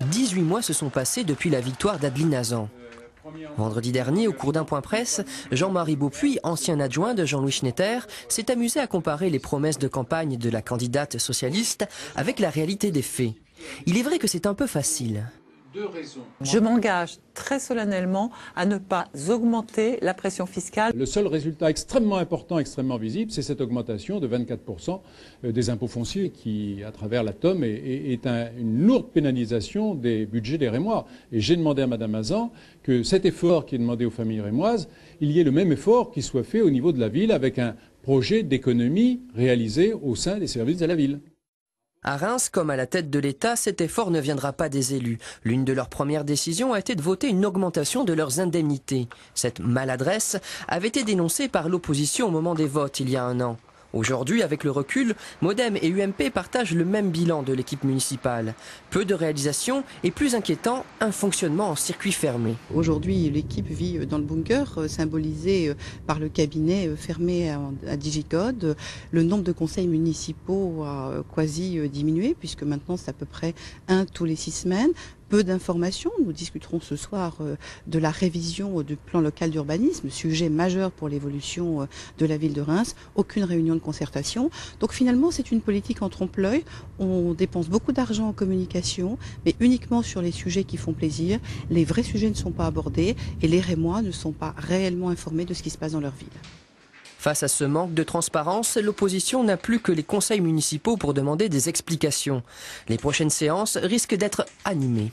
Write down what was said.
18 mois se sont passés depuis la victoire d'Adeline Hazan. Vendredi dernier, au cours d'un point presse, Jean-Marie Beaupuy, ancien adjoint de Jean-Louis Schnetter, s'est amusé à comparer les promesses de campagne de la candidate socialiste avec la réalité des faits. Il est vrai que c'est un peu facile. Je m'engage très solennellement à ne pas augmenter la pression fiscale. Le seul résultat extrêmement important, extrêmement visible, c'est cette augmentation de 24% des impôts fonciers qui, à travers la TOM, est une lourde pénalisation des budgets des Rémois. Et j'ai demandé à Mme Hazan que cet effort qui est demandé aux familles rémoises, il y ait le même effort qui soit fait au niveau de la ville avec un projet d'économie réalisé au sein des services de la ville. À Reims, comme à la tête de l'État, cet effort ne viendra pas des élus. L'une de leurs premières décisions a été de voter une augmentation de leurs indemnités. Cette maladresse avait été dénoncée par l'opposition au moment des votes il y a un an. Aujourd'hui, avec le recul, Modem et UMP partagent le même bilan de l'équipe municipale. Peu de réalisations et plus inquiétant, un fonctionnement en circuit fermé. Aujourd'hui, l'équipe vit dans le bunker, symbolisé par le cabinet fermé à Digicode. Le nombre de conseils municipaux a quasi diminué, puisque maintenant c'est à peu près 1 tous les 6 semaines. Peu d'informations. Nous discuterons ce soir de la révision du plan local d'urbanisme, sujet majeur pour l'évolution de la ville de Reims. Aucune réunion de concertation. Donc finalement, c'est une politique en trompe-l'œil. On dépense beaucoup d'argent en communication, mais uniquement sur les sujets qui font plaisir. Les vrais sujets ne sont pas abordés et les Rémois ne sont pas réellement informés de ce qui se passe dans leur ville. Face à ce manque de transparence, l'opposition n'a plus que les conseils municipaux pour demander des explications. Les prochaines séances risquent d'être animées.